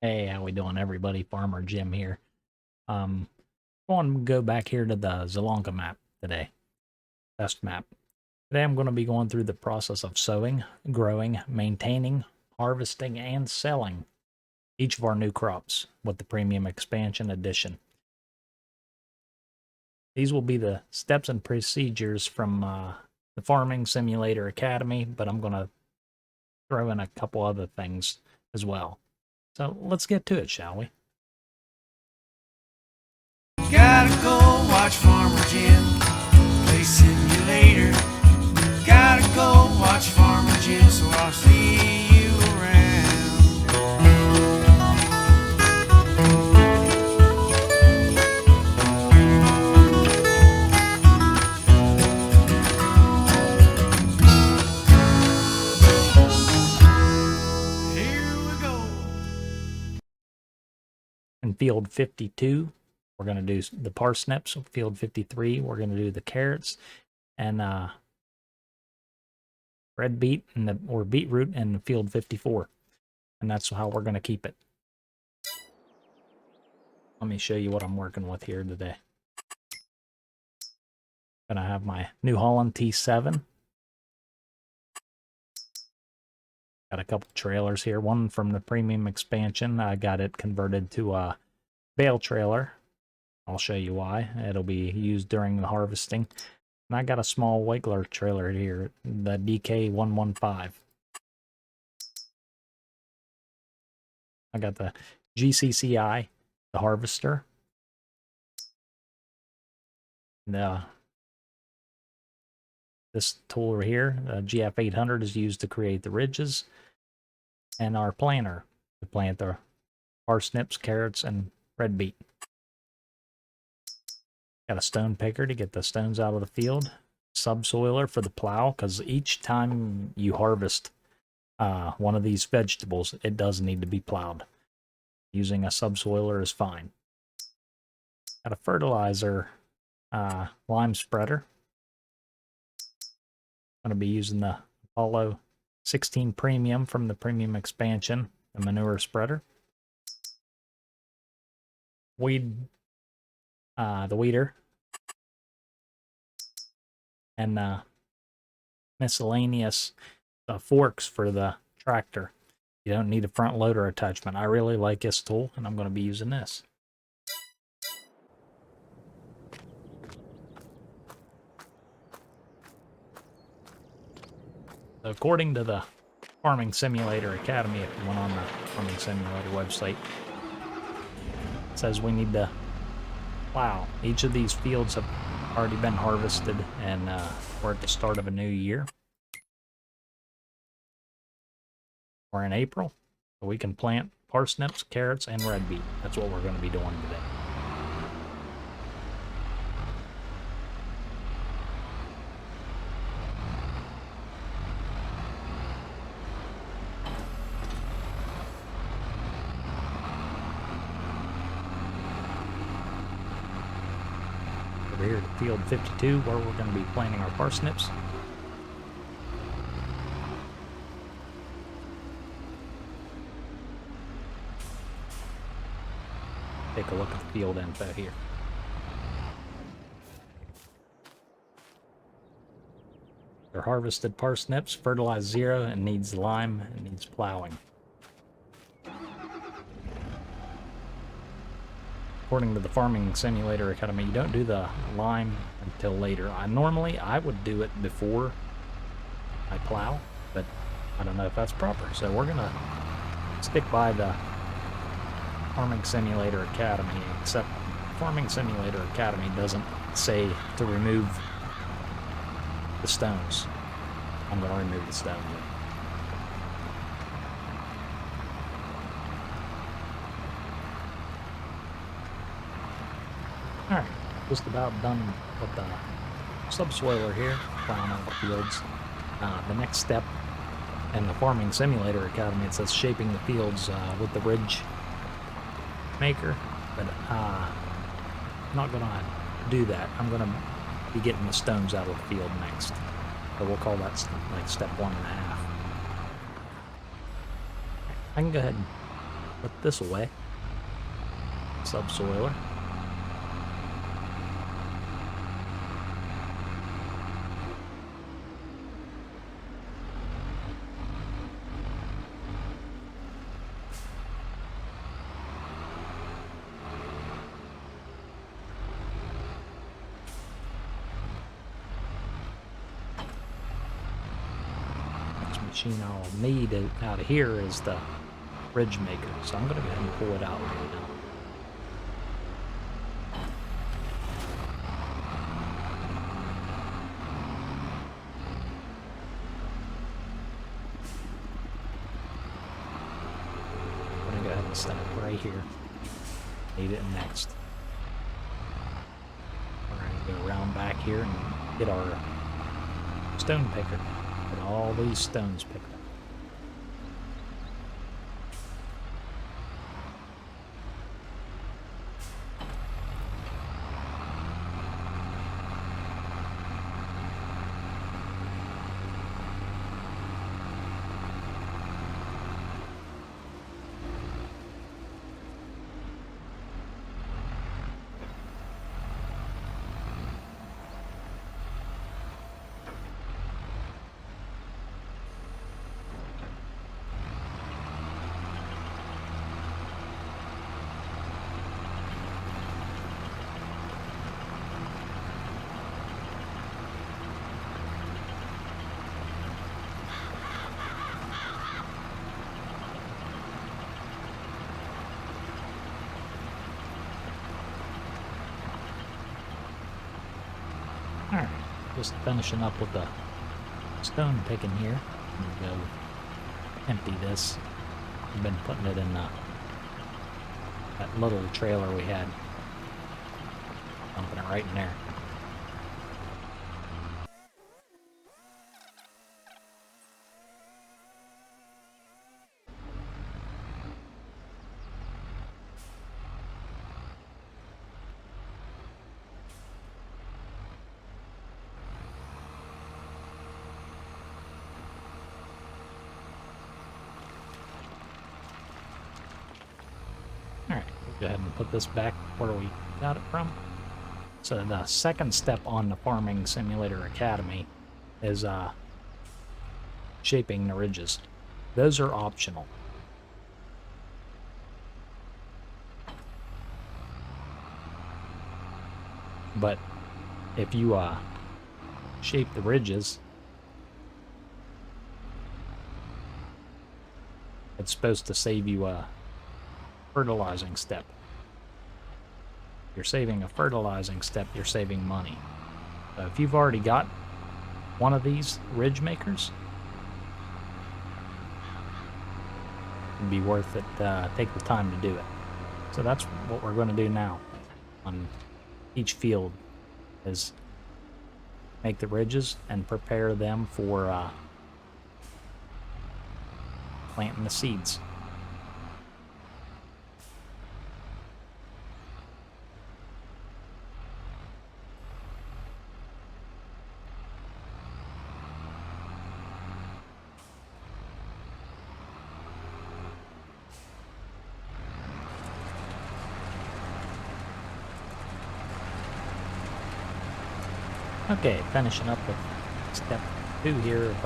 Hey, how we doing, everybody? Farmer Jim here. I want to go back here to the Zelonka map today. Best map. Today I'm going to be going through the process of sowing, growing, maintaining, harvesting, and selling each of our new crops with the Premium Expansion Edition. These will be the steps and procedures from the Farming Simulator Academy, but I'm going to throw in a couple other things as well. So let's get to it, shall we? Gotta go watch Farmer Jim play simulator. Gotta go watch Farmer Jim, so I'll see you around. Here we go. In field 52, we're going to do the parsnips. Field 53, we're going to do the carrots and red beet or beetroot in field 54. And that's how we're going to keep it. Let me show you what I'm working with here today. I'm going to have my New Holland T7. Got a couple trailers here. One from the Premium Expansion. I got it converted to a Bale trailer. I'll show you why. It'll be used during the harvesting. And I got a small Wiggler trailer here, the DK115. I got the GCCI, the harvester. This tool right here, GF800, is used to create the ridges. And our planter to plant the parsnips, carrots, and red beet. Got a stone picker to get the stones out of the field. Subsoiler for the plow, because each time you harvest one of these vegetables, it does need to be plowed. Using a subsoiler is fine. Got a fertilizer lime spreader. I'm going to be using the Apollo 16 Premium from the Premium Expansion, the manure spreader. The weeder, and miscellaneous forks for the tractor. You don't need a front loader attachment. I really like this tool, and I'm going to be using this. So according to the Farming Simulator Academy, if you went on the Farming Simulator website, it says we need to plow. Each of these fields have already been harvested, and we're at the start of a new year. We're in April, so we can plant parsnips, carrots, and red beet. That's what we're going to be doing today. Over here to field 52, where we're going to be planting our parsnips. Take a look at the field info here. They're harvested parsnips, fertilized 0, and needs lime, and needs plowing. According to the Farming Simulator Academy, you don't do the lime until later. Normally I would do it before I plow, but I don't know if that's proper. So we're gonna stick by the Farming Simulator Academy, except Farming Simulator Academy doesn't say to remove the stones. I'm gonna remove the stones. Alright, just about done with the subsoiler here, plowing all the fields. The next step in the Farming Simulator Academy, it says shaping the fields with the ridge maker, but I'm not going to do that. I'm going to be getting the stones out of the field next. So we'll call that like step 1.5. I can go ahead and put this away. Subsoiler. Machine I'll need out of here is the ridge maker, so I'm going to go ahead and pull it out right now. I'm going to go ahead and set it right here. Need it next. We're going to go around back here and get our stone picker. Get all these stones picked up. Alright, just finishing up with the stone picking here. I'm gonna go empty this. I've been putting it in that little trailer we had. Dumping it right in there. Alright, we'll go ahead and put this back where we got it from. So the second step on the Farming Simulator Academy is shaping the ridges. Those are optional. But if you shape the ridges, it's supposed to save you a fertilizing step. If you're saving a fertilizing step, you're saving money. So if you've already got one of these ridge makers, it'd be worth it. Take the time to do it. So that's what we're going to do now on each field, is make the ridges and prepare them for planting the seeds. Okay, finishing up with step 2 here of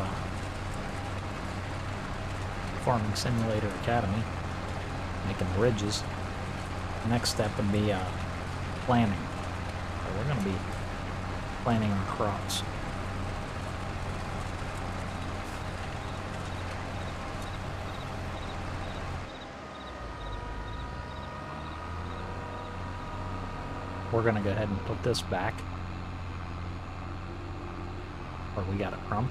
Farming Simulator Academy, making the ridges. Next step would be planting. So we're going to be planting our crops. We're going to go ahead and put this back where we got it from.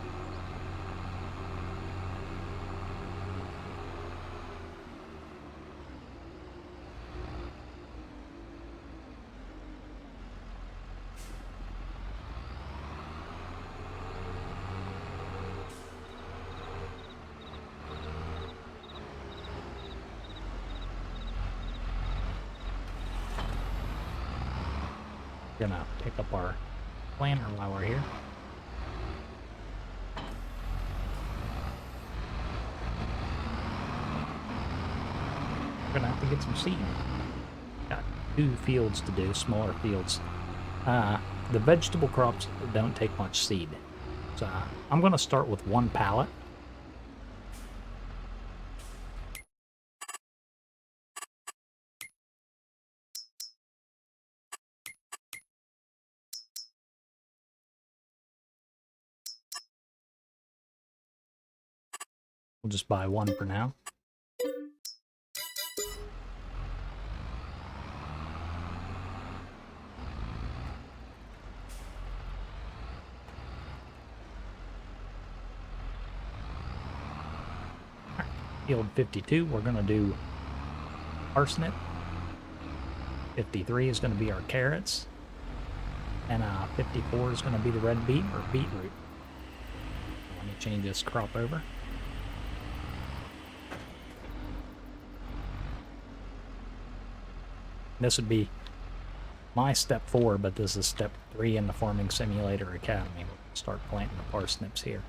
Gonna pick up our planter while we're here. We're gonna have to get some seed. Got 2 fields to do, smaller fields. The vegetable crops don't take much seed. So I'm gonna start with 1 pallet. We'll just buy 1 for now. Field 52, we're going to do parsnip. 53 is going to be our carrots. And 54 is going to be the red beet or beetroot. Let me change this crop over. This would be my step 4, but this is step 3 in the Farming Simulator Academy. We'll start planting the parsnips here.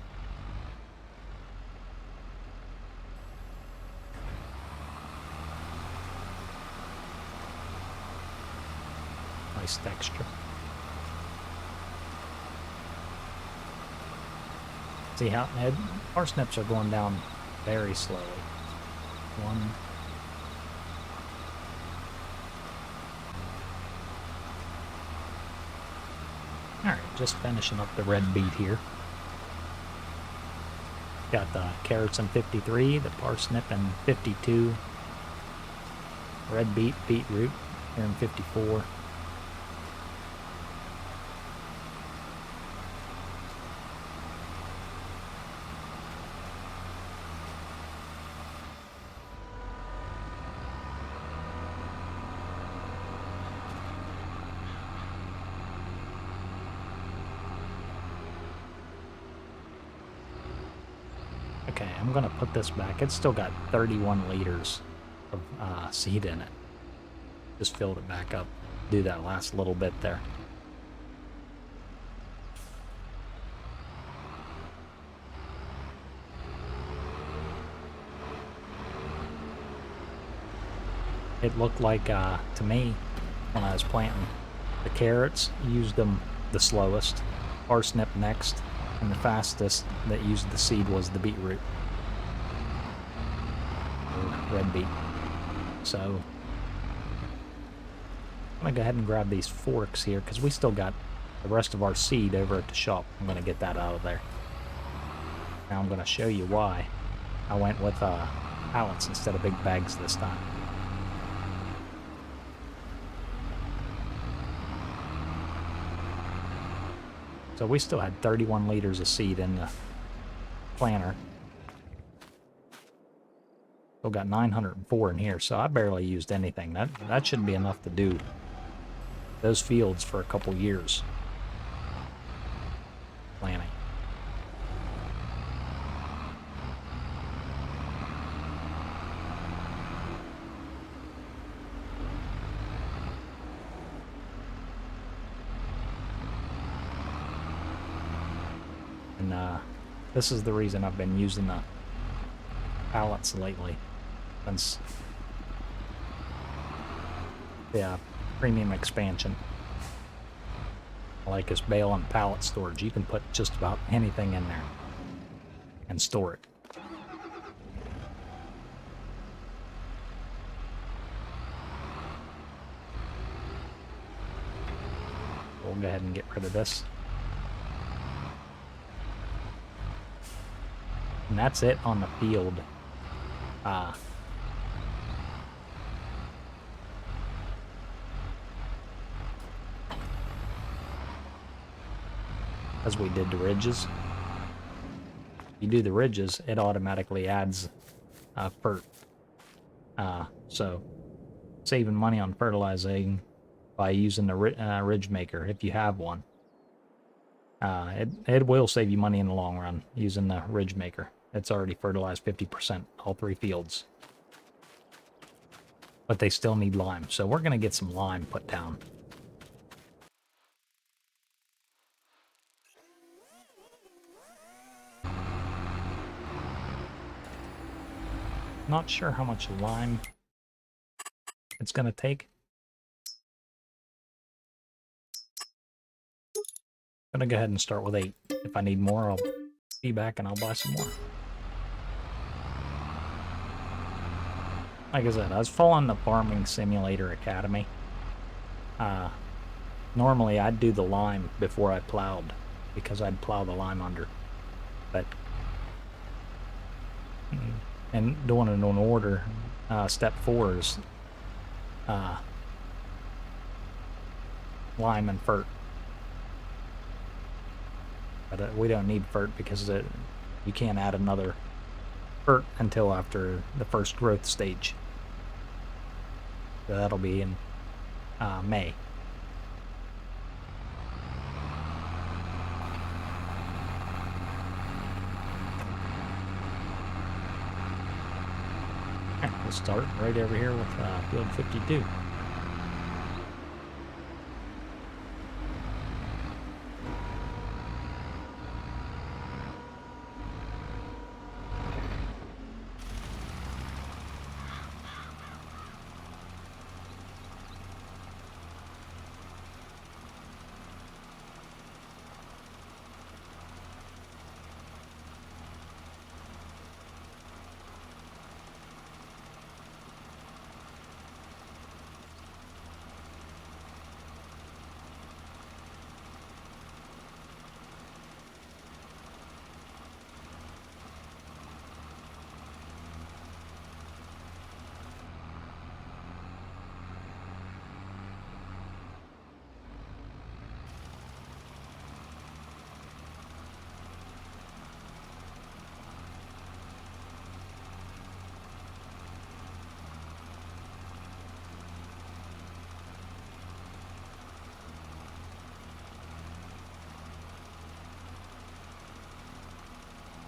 Nice texture. See how parsnips are going down very slowly. 1. Alright, just finishing up the red beet here. Got the carrots in 53, the parsnip in 52, red beet, beetroot here in 54. Okay, I'm gonna put this back. It's still got 31 liters of seed in it. Just filled it back up. Do that last little bit there. It looked like, to me, when I was planting the carrots, used them the slowest. Parsnip next. And the fastest that used the seed was the beetroot. Or red beet. So, I'm going to go ahead and grab these forks here, because we still got the rest of our seed over at the shop. I'm going to get that out of there. Now I'm going to show you why I went with pallets instead of big bags this time. So we still had 31 liters of seed in the planter. Still got 904 in here, so I barely used anything. That should be enough to do those fields for a couple years. Planting. And this is the reason I've been using the pallets lately. Since the premium expansion. Like this Bale and pallet storage. You can put just about anything in there and store it. We'll go ahead and get rid of this. And that's it on the field. As we did the ridges. You do the ridges, it automatically adds fert. So, saving money on fertilizing by using the ridge maker if you have one. It will save you money in the long run using the ridge maker. It's already fertilized 50%, all 3 fields. But they still need lime, so we're going to get some lime put down. Not sure how much lime it's going to take. I'm going to go ahead and start with 8. If I need more, I'll be back and I'll buy some more. Like I said, I was following the Farming Simulator Academy. Normally, I'd do the lime before I plowed, because I'd plow the lime under. But, and doing it in order, step 4 is Lime and Fert. But we don't need Fert because you can't add another Fert until after the first growth stage. So that'll be in May. We'll start right over here with field 52.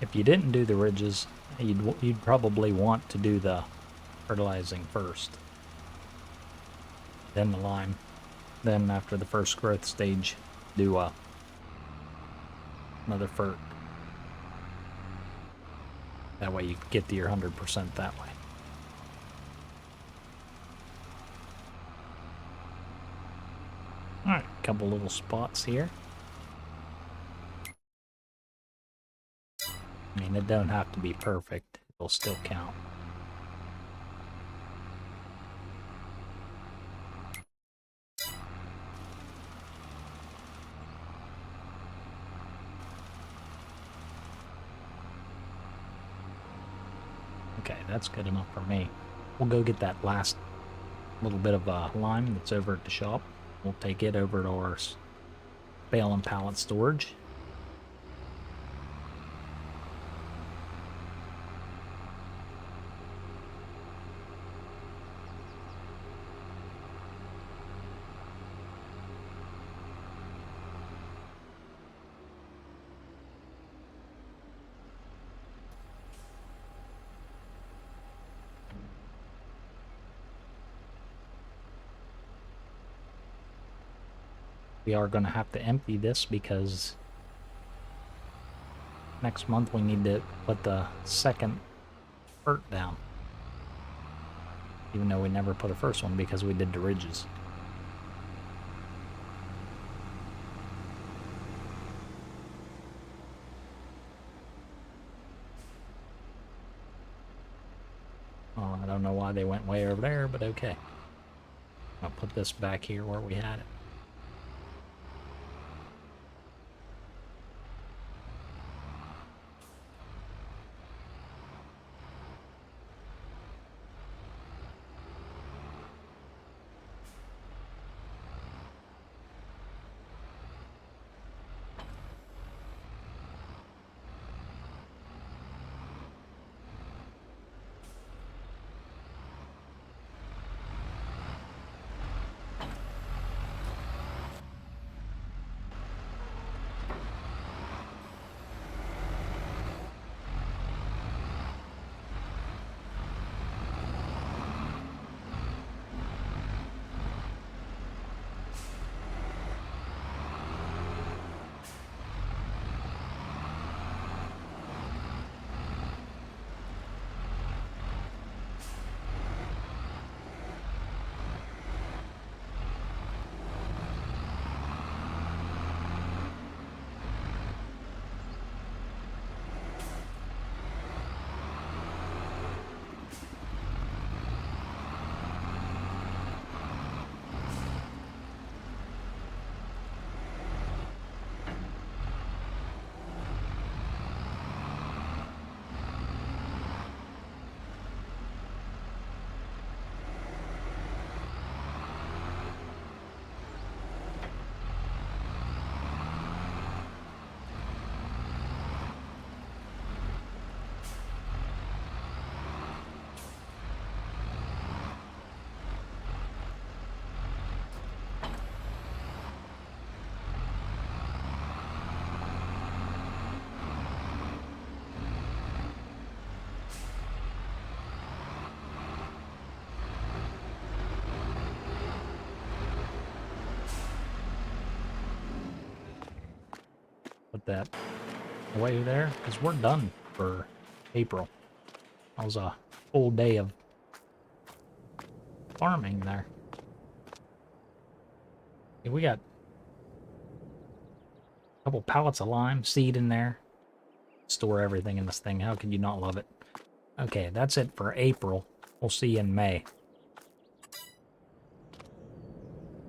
If you didn't do the ridges, you'd probably want to do the fertilizing first, then the lime, then after the first growth stage, do another Fert. That way you get to your 100% that way. Alright, a couple little spots here. I mean, it don't have to be perfect. It'll still count. Okay, that's good enough for me. We'll go get that last little bit of lime that's over at the shop. We'll take it over to our bale and pallet storage. We are going to have to empty this because next month we need to put the second Fert down. Even though we never put a first one because we did the ridges. Oh, I don't know why they went way over there, but okay. I'll put this back here where we had it. put that away there, because we're done for April. That was a full day of farming there. Yeah, we got a couple pallets of lime seed in there. Store everything in this thing. How could you not love it? Okay, that's it for April. We'll see you in May.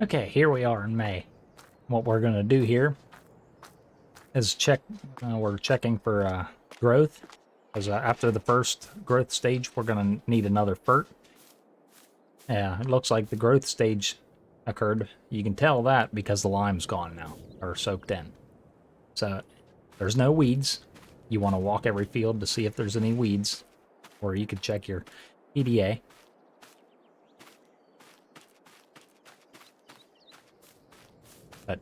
Okay, here we are in May. What we're going to do here is check. We're checking for growth. Because after the first growth stage, we're going to need another fert. Yeah, it looks like the growth stage occurred. You can tell that because the lime's gone now, or soaked in. So there's no weeds. You want to walk every field to see if there's any weeds, or you could check your PDA. But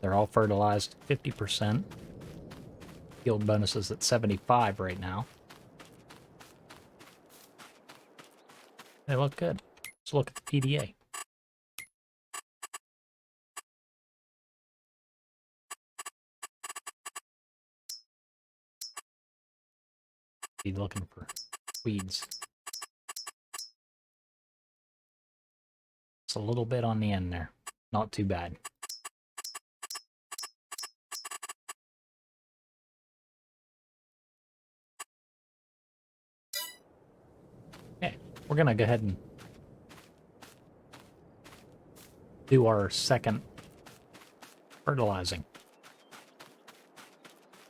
they're all fertilized 50%. Yield bonus is at 75 right now. They look good. Let's look at the PDA. Be looking for weeds. It's a little bit on the end there. Not too bad. Okay, we're gonna go ahead and do our second fertilizing.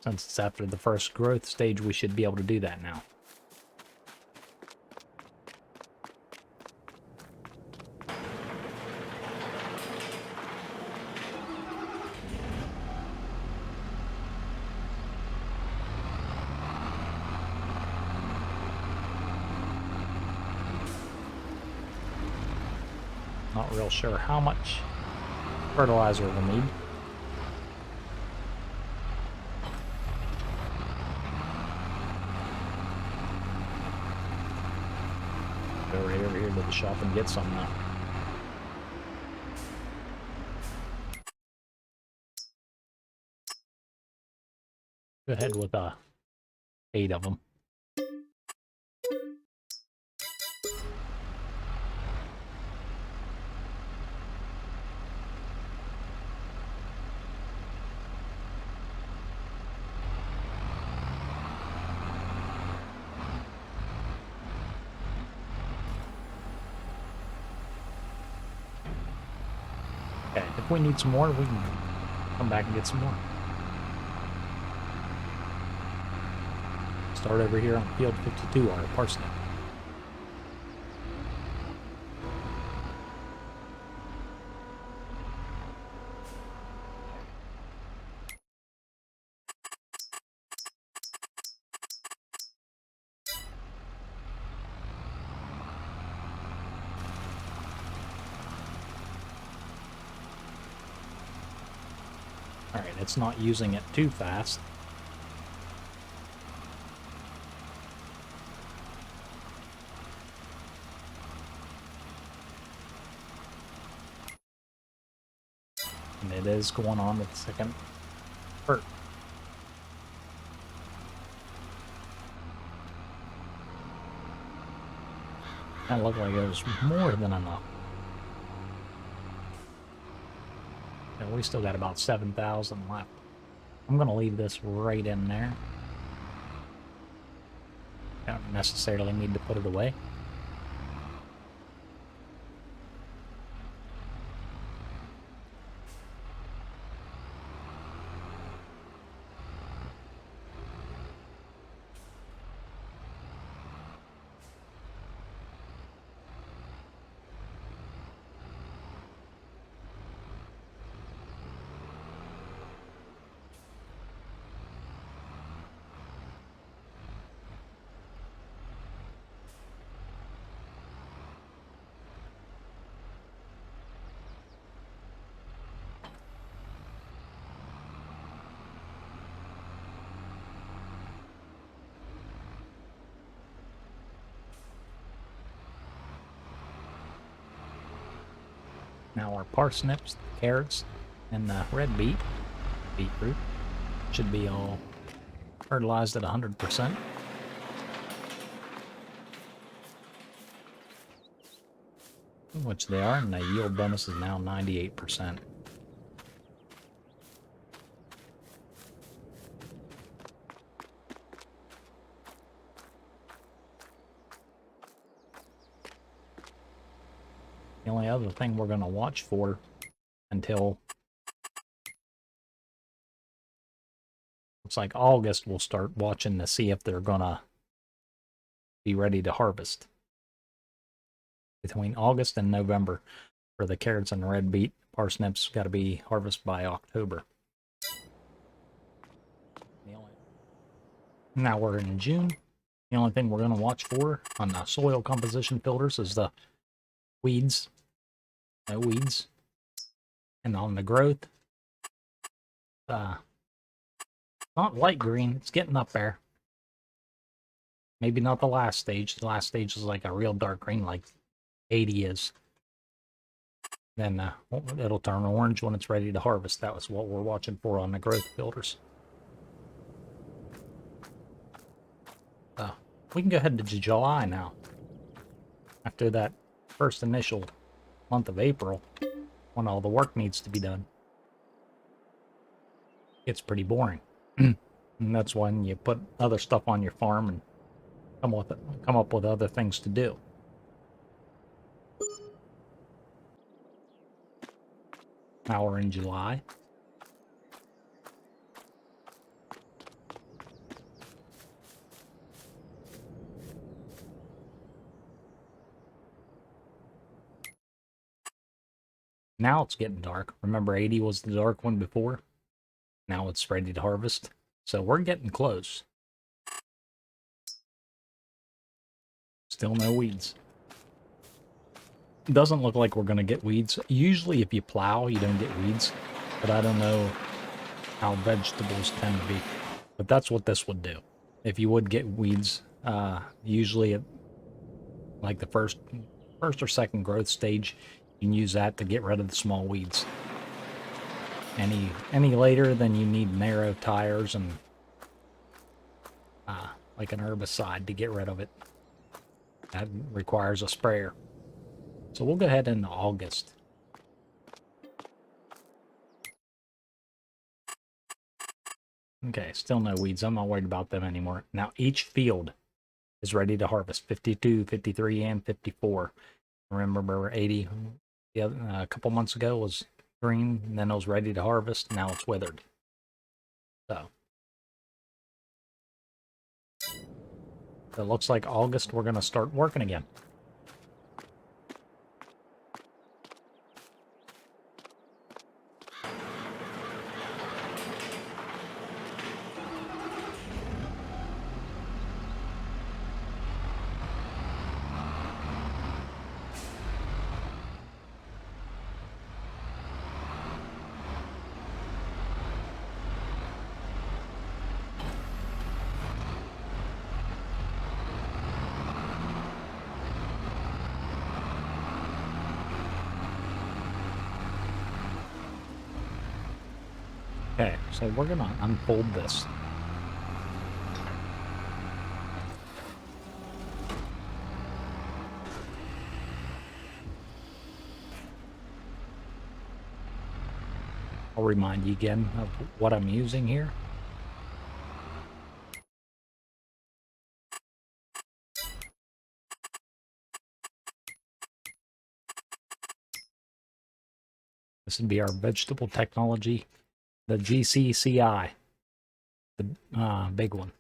Since it's after the first growth stage, we should be able to do that now. Not real sure how much fertilizer we'll need. Go right over here to the shop and get some now. Go ahead with 8 of them. Okay, if we need some more, we can come back and get some more. Start over here on field 52, our parsnip. Alright, it's not using it too fast. And it is going on with the second fert. That looked like it was more than enough. And we still got about 7,000 left. I'm going to leave this right in there. Don't necessarily need to put it away. Now our parsnips, carrots, and the red beetroot. Should be all fertilized at 100%. Which they are, and the yield bonus is now 98%. The only other thing we're going to watch for until looks like August, we'll start watching to see if they're going to be ready to harvest. Between August and November for the carrots and red beet, parsnips got to be harvested by October. Now we're in June. The only thing we're going to watch for on the soil composition filters is the weeds. No weeds. And on the growth, not light green, it's getting up there. Maybe not the last stage. The last stage is like a real dark green, like 80 is. Then it'll turn orange when it's ready to harvest. That was what we're watching for on the growth filters. We can go ahead to July now. After that first initial month of April, when all the work needs to be done. It's pretty boring. And that's when you put other stuff on your farm and come up with other things to do. Now we're in July. Now it's getting dark. Remember 80 was the dark one before? Now it's ready to harvest. So we're getting close. Still no weeds. Doesn't look like we're going to get weeds. Usually if you plow, you don't get weeds. But I don't know how vegetables tend to be. But that's what this would do. If you would get weeds, usually like the first or second growth stage, you can use that to get rid of the small weeds. Any later, then you need narrow tires and like an herbicide to get rid of it. That requires a sprayer. So we'll go ahead into August. Okay, still no weeds. I'm not worried about them anymore. Now each field is ready to harvest. 52, 53, and 54. Remember 80 a couple months ago was green, and then it was ready to harvest. Now it's withered. So it looks like August we're going to start working again. Okay, so we're going to unfold this. I'll remind you again of what I'm using here. This would be our vegetable technology, the GCCI, the big one.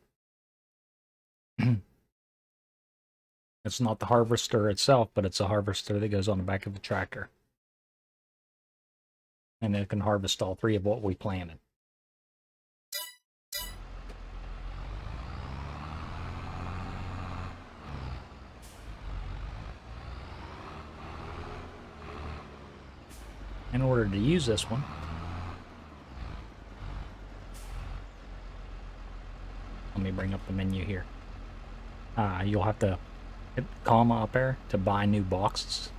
It's not the harvester itself, but it's a harvester that goes on the back of the tractor. And it can harvest all three of what we planted. In order to use this one, let me bring up the menu here. You'll have to hit comma up there to buy new boxes.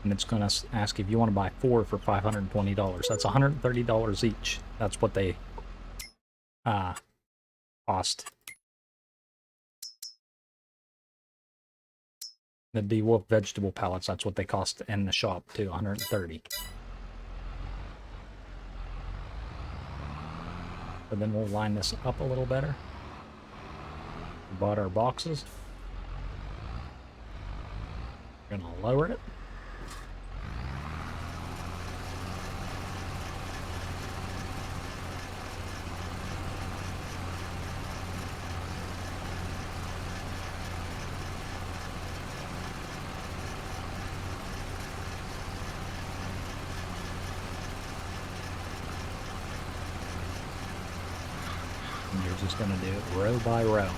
And it's going to ask if you want to buy 4 for $520. That's $130 each. That's what they cost. The DeWolf vegetable pallets, that's what they cost in the shop too, $130. But then we'll line this up a little better. We bought our boxes. We're gonna lower it. And you're just gonna do it row by row.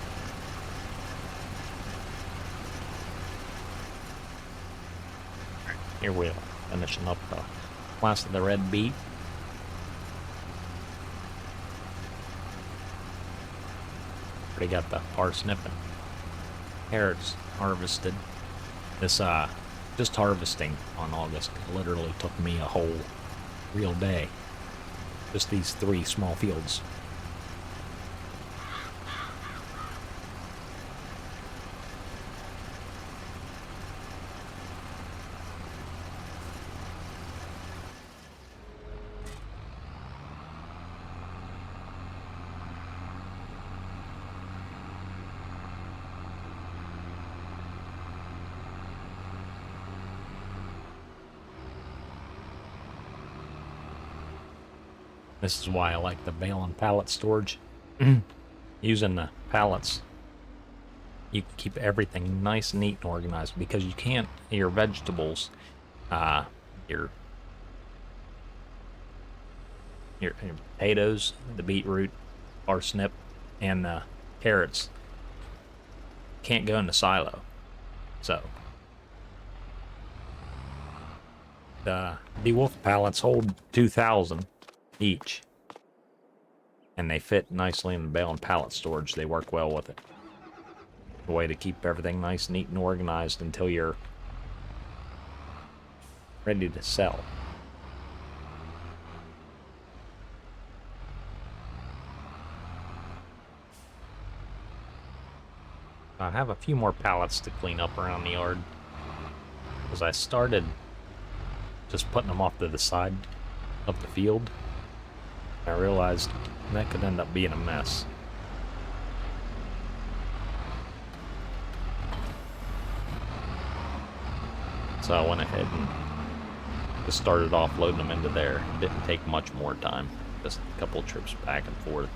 Here we are, finishing up the last of the red beet. Already got the parsnip and carrots harvested. This just harvesting on August literally took me a whole real day. Just these 3 small fields. This is why I like the Bale and pallet storage. Using the pallets, you can keep everything nice, neat, and organized, because you can't, your vegetables, your potatoes, the beetroot, parsnip, and the carrots can't go in the silo. So the DeWolf pallets hold 2,000 each, and they fit nicely in the Bale and pallet storage. They work well with it. A way to keep everything nice, neat, and organized until you're ready to sell. I have a few more pallets to clean up around the yard, because I started just putting them off to the side of the field. I realized that could end up being a mess. So I went ahead and just started off loading them into there. It didn't take much more time, just a couple trips back and forth.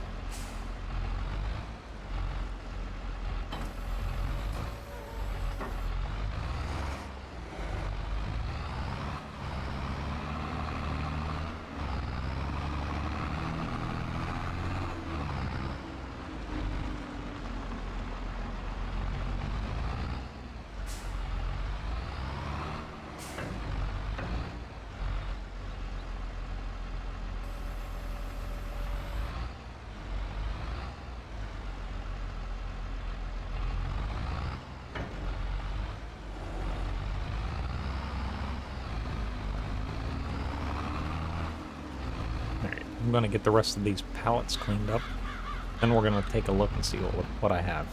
I'm going to get the rest of these pallets cleaned up, then we're going to take a look and see what I have.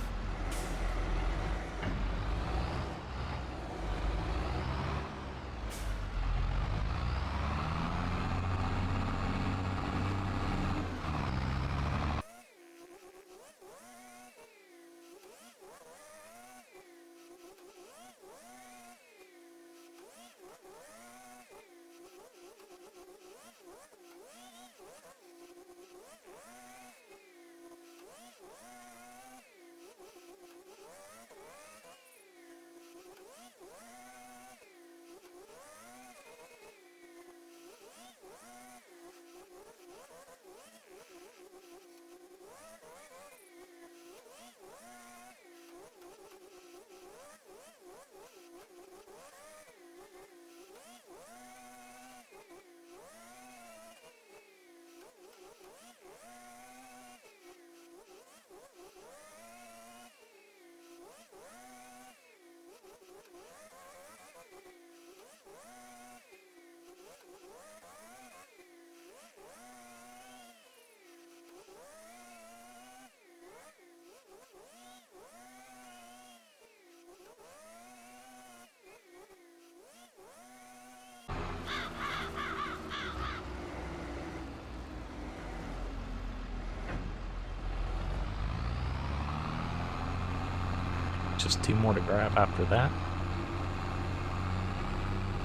Just 2 more to grab after that.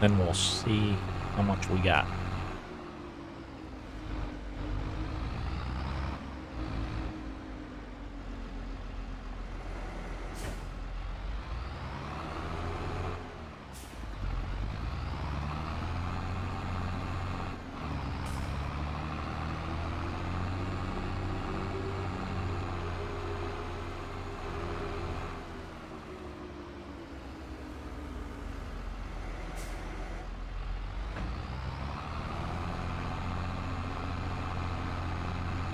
Then we'll see how much we got.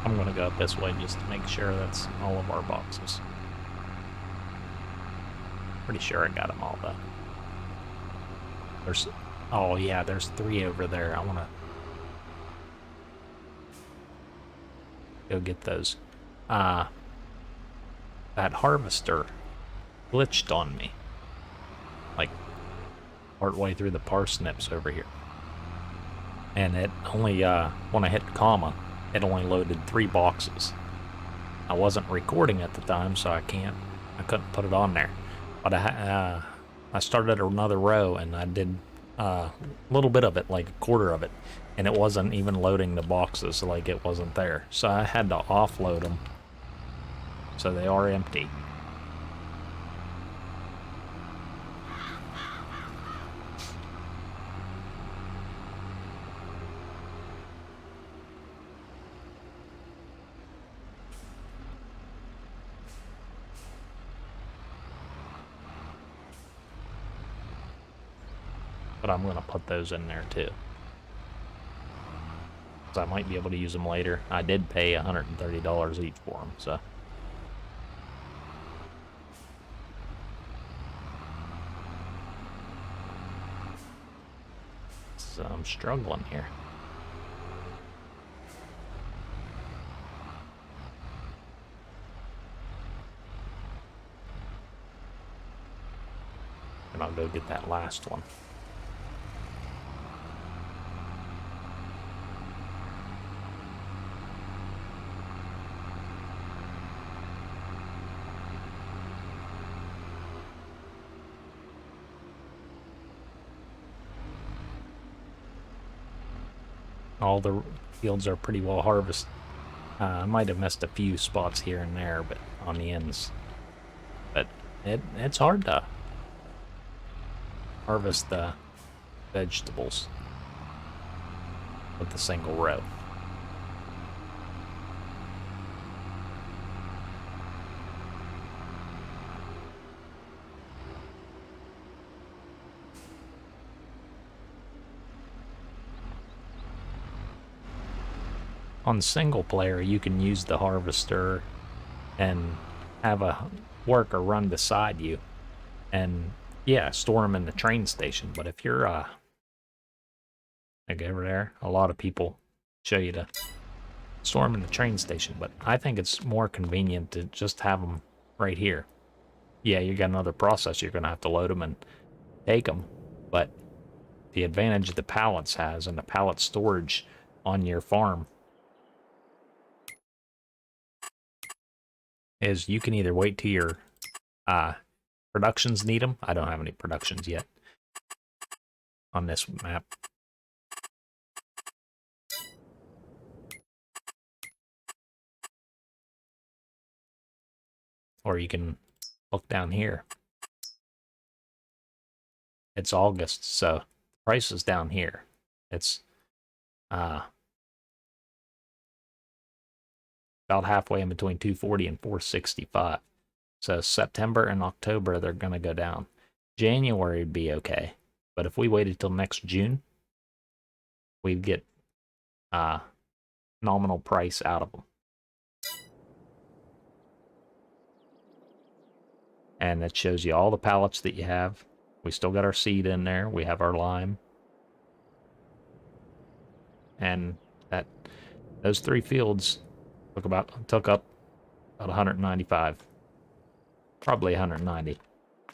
I'm gonna go up this way just to make sure that's all of our boxes. Pretty sure I got them all though. There's, oh yeah, there's 3 over there. I wanna go get those. That harvester glitched on me. Like, partway through the parsnips over here. And it only, when I hit comma, it only loaded 3 boxes. I wasn't recording at the time, so I couldn't put it on there. But I started another row and I did a little bit of it, like a quarter of it, and it wasn't even loading the boxes, like it wasn't there. So I had to offload them. So they are empty. But I'm going to put those in there too. Because I might be able to use them later. I did pay $130 each for them, so. So I'm struggling here. And I'll go get that last one. All the fields are pretty well harvested. I might have missed a few spots here and there, but on the ends. But it's hard to harvest the vegetables with a single row. On single player, you can use the harvester and have a worker run beside you and, yeah, store them in the train station. But if you're, like over there, a lot of people show you to store them in the train station. But I think it's more convenient to just have them right here. Yeah, you got another process. You're going to have to load them and take them. But the advantage the pallets has and the pallet storage on your farm is you can either wait till your productions need them. I don't have any productions yet on this map. Or you can look down here. It's August, so the price is down here. It's about halfway in between 240 and 465. So September and October, they're going to go down. January would be okay. But if we waited till next June, we'd get nominal price out of them. And that shows you all the pallets that you have. We still got our seed in there. We have our lime. And those 3 fields took up about 195. Probably 190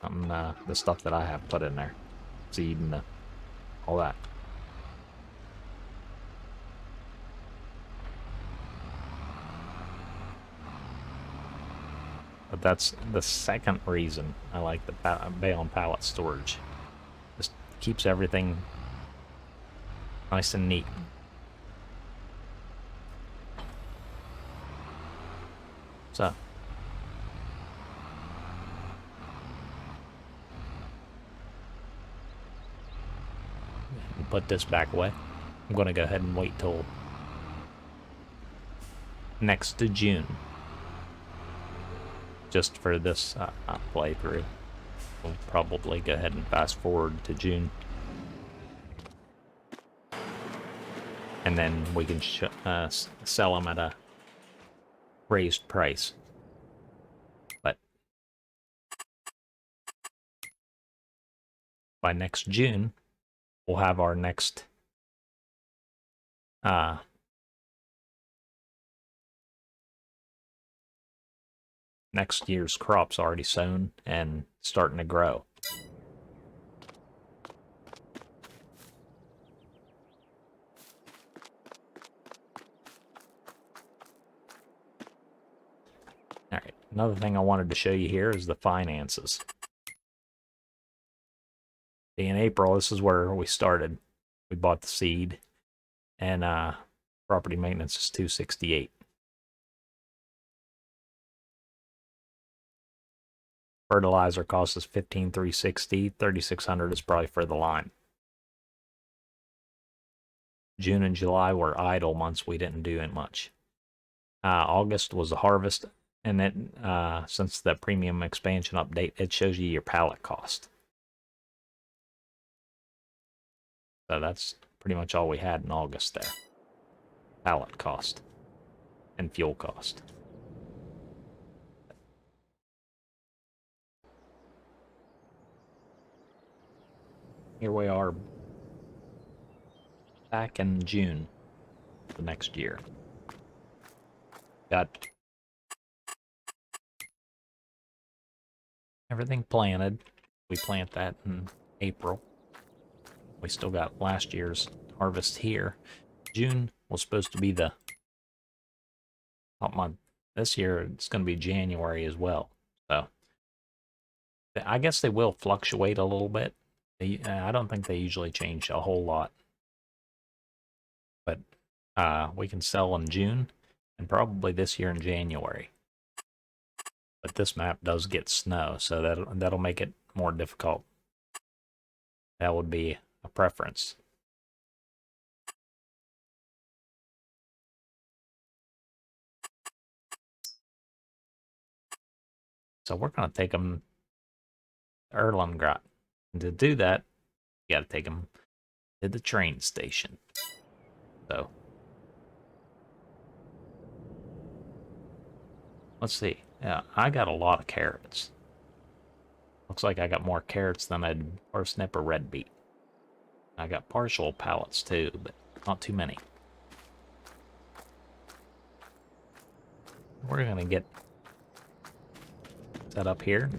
on the stuff that I have put in there. Seed and all that. But that's the second reason I like the bale and pallet storage. Just keeps everything nice and neat. So, put this back away. I'm going to go ahead and wait till next to June, just for this playthrough. We'll probably go ahead and fast forward to June, and then we can sell them at a raised price. But by next June, we'll have our next next year's crops already sown and starting to grow. Alright, another thing I wanted to show you here is the finances. In April, this is where we started. We bought the seed, and property maintenance is $268. Fertilizer cost us $15,360. $3,600 is probably for the lime. June and July were idle months. We didn't do it much. August was a harvest, and then since the premium expansion update, it shows you your pallet cost. So that's pretty much all we had in August there. Pallet cost and fuel cost. Here we are back in June the next year. Got everything planted. We plant that in April. We still got last year's harvest here. June was supposed to be the hot month. This year it's going to be January as well. So I guess they will fluctuate a little bit. I don't think they usually change a whole lot. But we can sell in June and probably this year in January. But this map does get snow, so that'll make it more difficult. That would be a preference. So we're going to take them to Erlengrad. And to do that, you got to take them to the train station. So let's see. Yeah, I got a lot of carrots. Looks like I got more carrots than I did parsnip or red beet. I got partial pallets too, but not too many. We're going to get set up here.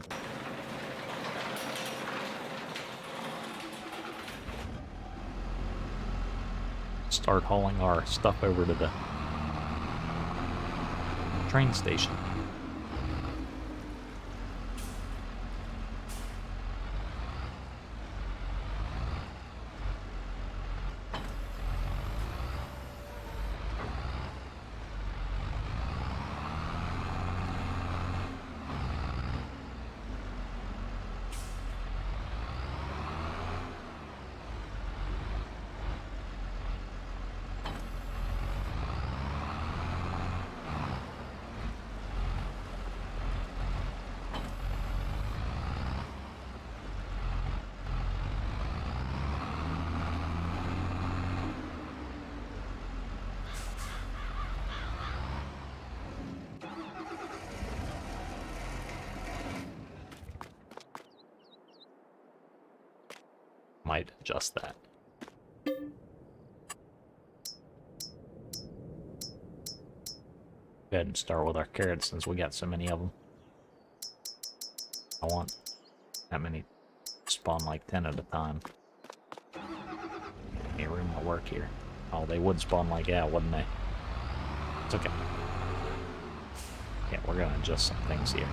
Start hauling our stuff over to the train station. Might adjust that. Go ahead and start with our carrots since we got so many of them. I want that many spawn like 10 at a time. Any room to work here. Oh, they would spawn like that, wouldn't they? It's okay. Yeah, we're gonna adjust some things here.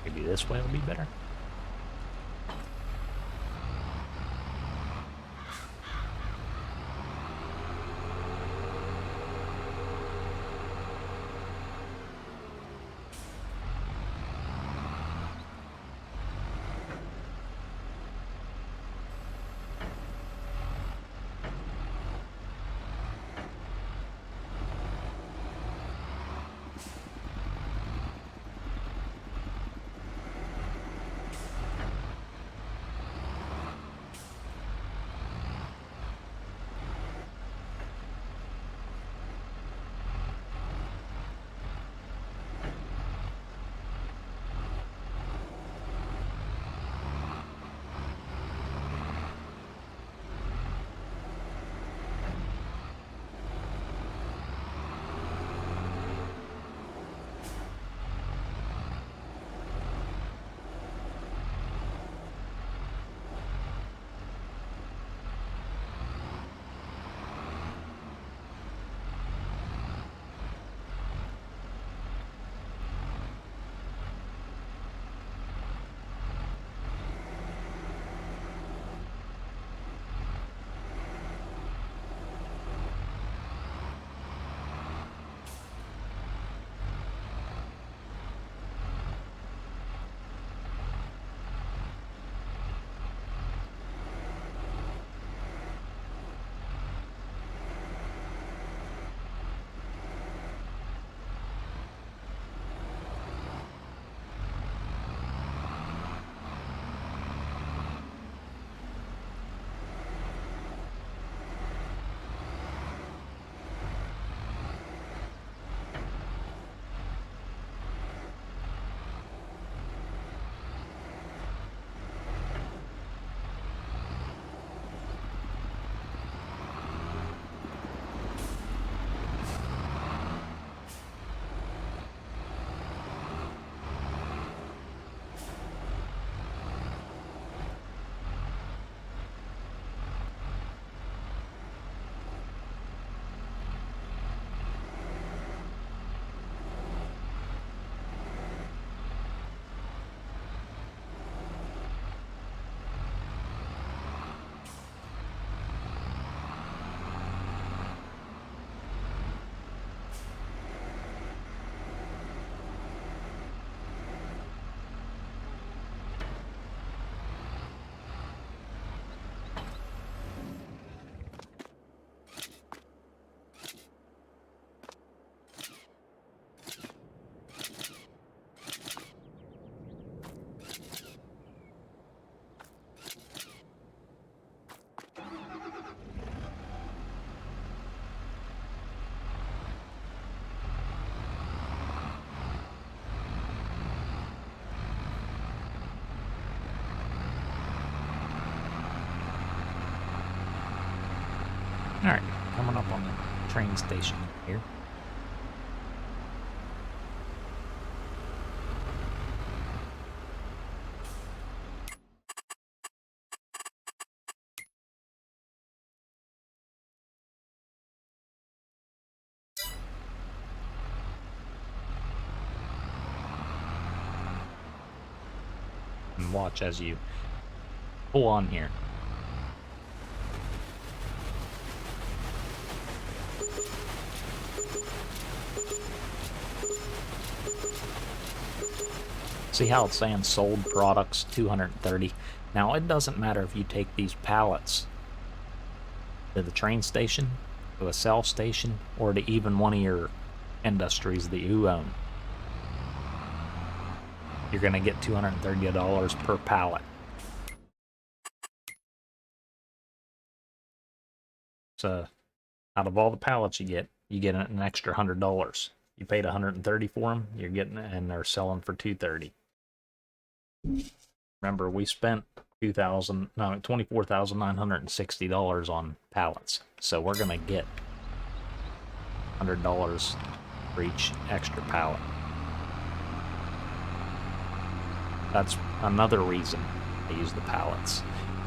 Maybe this way will be better. Alright, coming up on the train station here. And watch as you pull on here. See how it's saying sold products 230? Now it doesn't matter if you take these pallets to the train station, to a sell station, or to even one of your industries that you own. You're going to get $230 per pallet. So out of all the pallets you get an extra $100. You paid 130 for them. You're getting, and they're selling for 230. Remember, we spent $24,960 on pallets, so we're gonna get $100 for each extra pallet. That's another reason I use the pallets.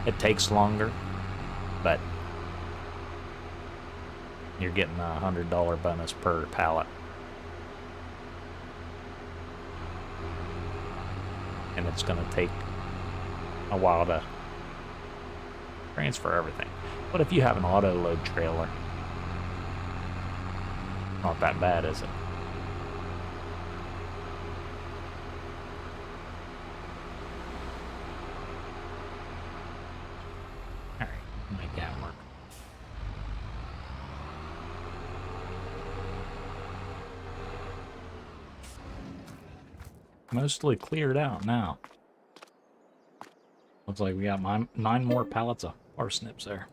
It takes longer, but you're getting a $100 bonus per pallet. And it's going to take a while to transfer everything. But if you have an auto load trailer, not that bad, is it? Alright, make that work. Mostly cleared out now. Looks like we got 9 more pallets of parsnips there.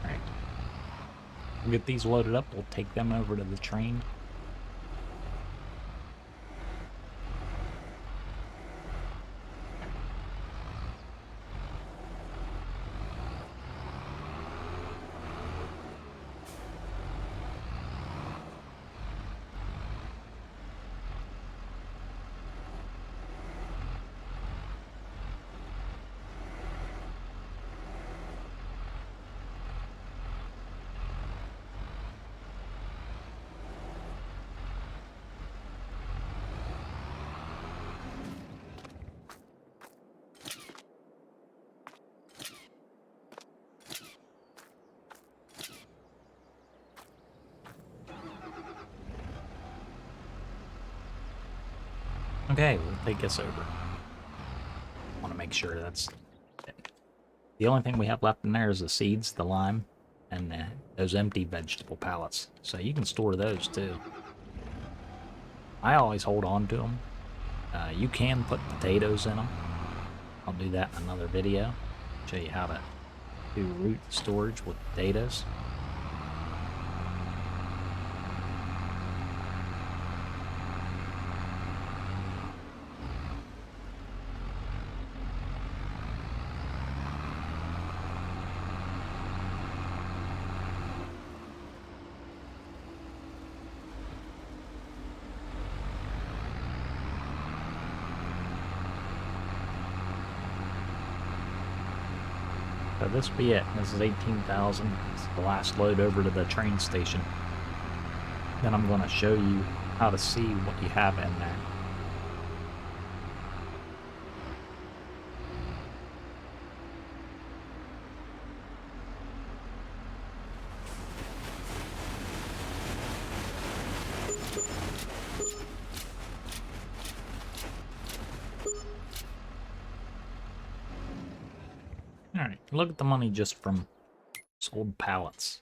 Alright. We'll get these loaded up. We'll take them over to the train. Okay, we'll take this over. I want to make sure that's it. The only thing we have left in there is the seeds, the lime, and those empty vegetable pallets. So you can store those too. I always hold on to them. You can put potatoes in them. I'll do that in another video. Show you how to do root storage with potatoes. So this will be it. This is 18,000. It's the last load over to the train station. Then I'm going to show you how to see what you have in there. Alright, look at the money just from sold pallets.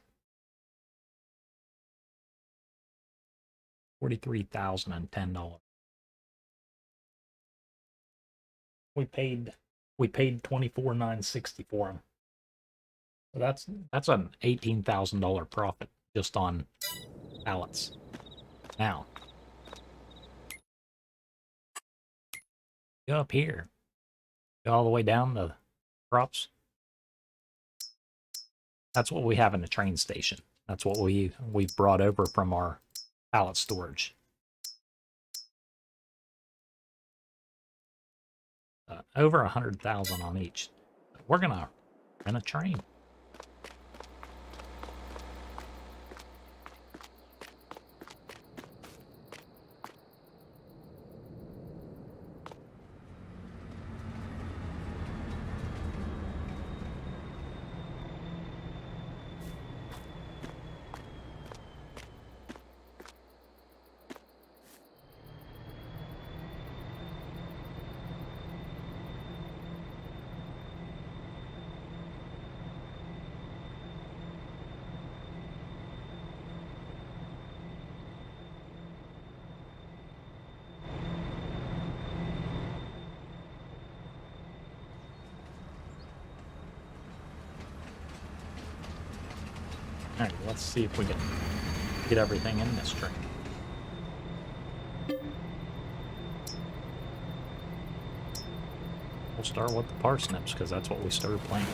$43,010. We paid $24,960 for them. So that's an $18,000 profit just on pallets. Now, go up here. Go all the way down to crops. That's what we have in the train station. That's what we've brought over from our pallet storage. Over 100,000 on each. We're gonna rent a train. Alright, let's see if we can get everything in this train. We'll start with the parsnips, because that's what we started planting.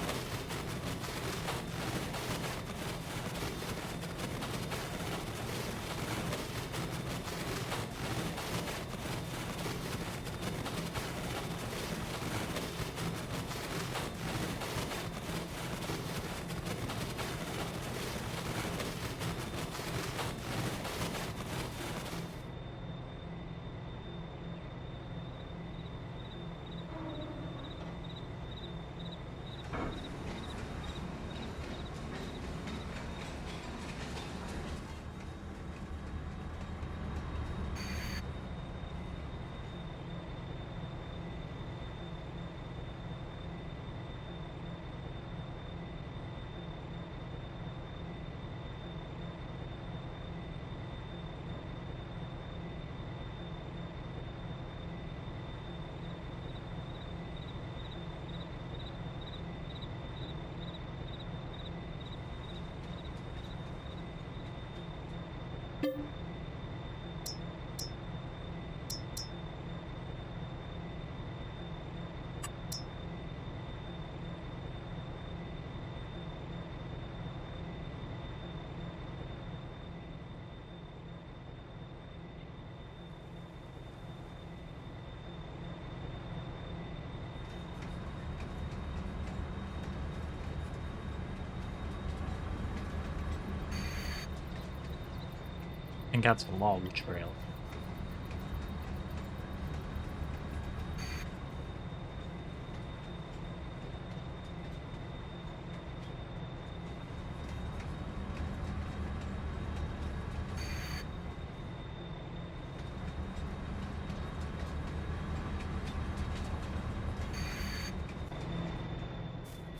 I think that's a log trail.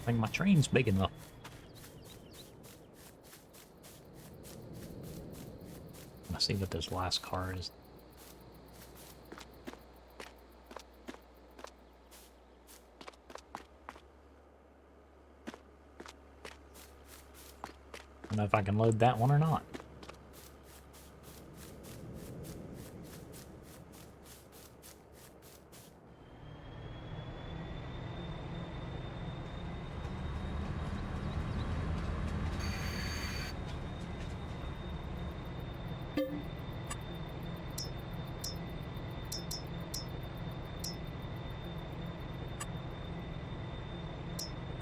I think my train's big enough. Let's see what this last car is. I don't know if I can load that one or not.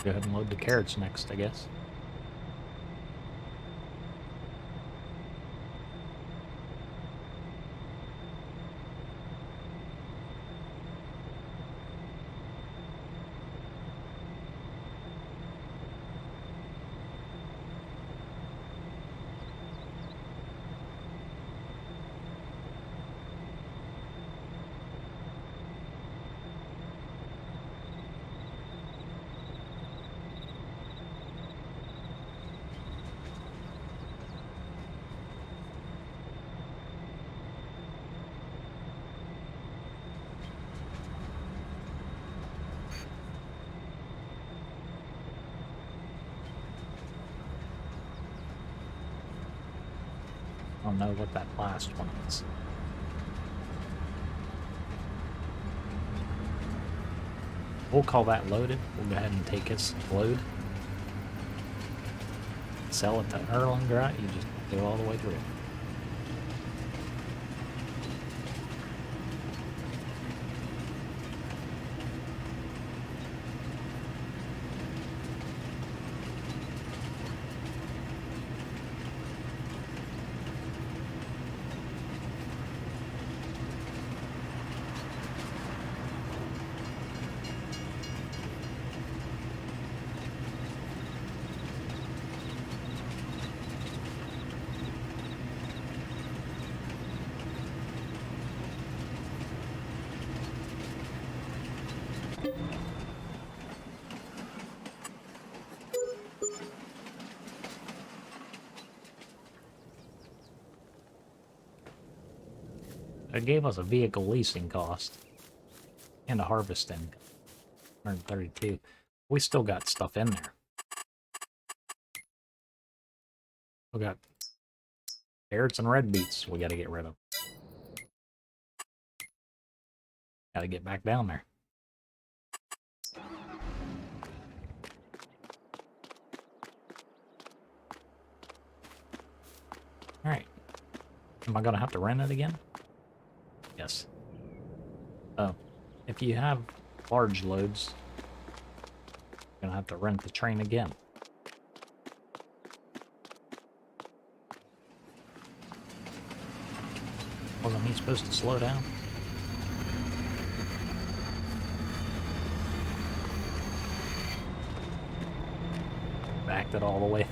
Go ahead and load the carrots next, I guess. I don't know what that last one is. We'll call that loaded. We'll go ahead and take its load. Sell it to Erlanger. You just go all the way through. It gave us a vehicle leasing cost and a harvesting 132. We still got stuff in there. We got carrots and red beets we got to get rid of. Got to get back down there. Alright. Am I going to have to rent it again? Yes. Oh. If you have large loads, you're going to have to rent the train again. Wasn't he supposed to slow down? Backed it all the way.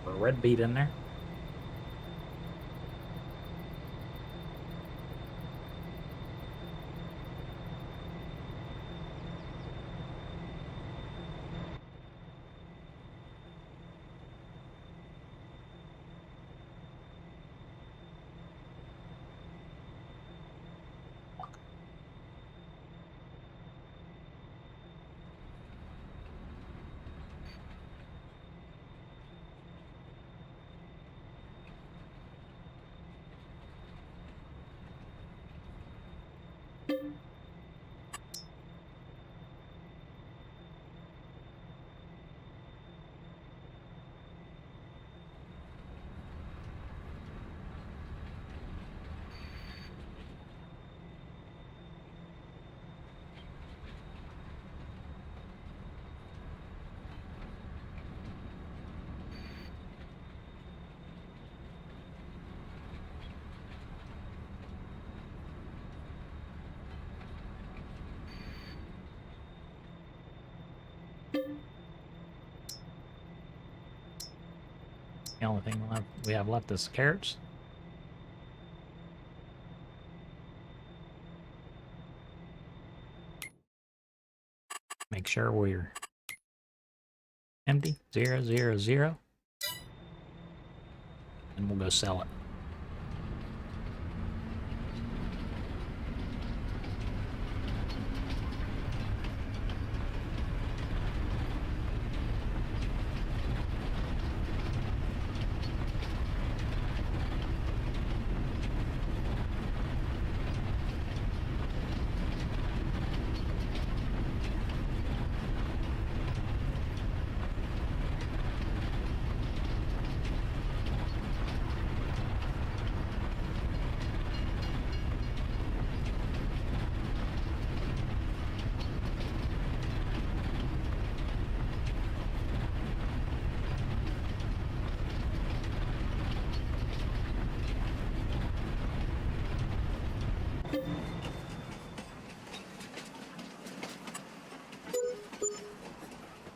A red beet in there. The only thing we have left is carrots. Make sure we're empty. 0, 0, 0. And we'll go sell it.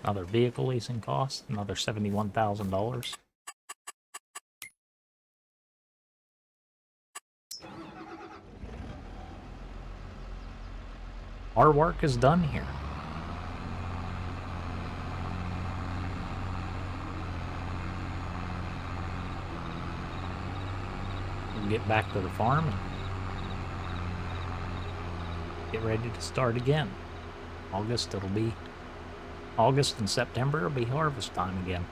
Another vehicle leasing cost, another $71,000. Our work is done here. We'll get back to the farm and get ready to start again. August and September will be harvest time again.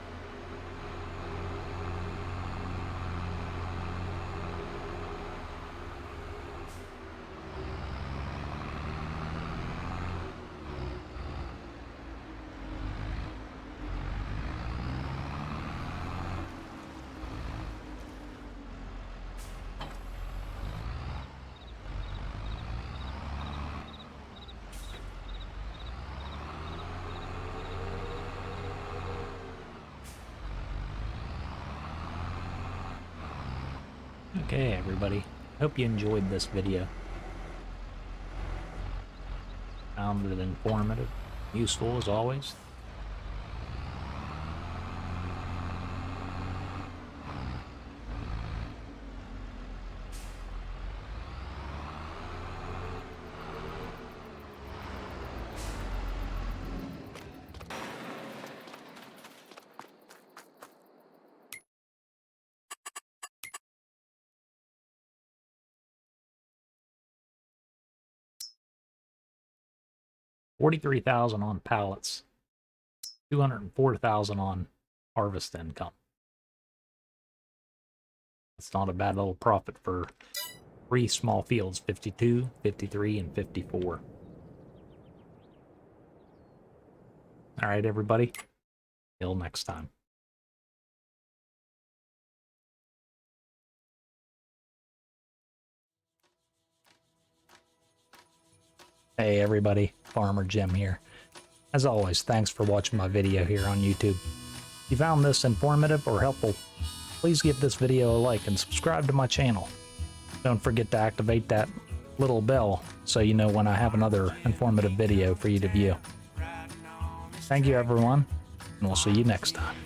Okay, everybody. Hope you enjoyed this video. Found it informative. Useful as always. $43,000 on pallets, 204,000 on harvest income. That's not a bad little profit for 3 small fields, 52, 53, and 54. All right, everybody. Till next time. Hey everybody, Farmer Jim here. As always, thanks for watching my video here on YouTube. If you found this informative or helpful, please give this video a like and subscribe to my channel. Don't forget to activate that little bell so you know when I have another informative video for you to view. Thank you everyone, and we'll see you next time.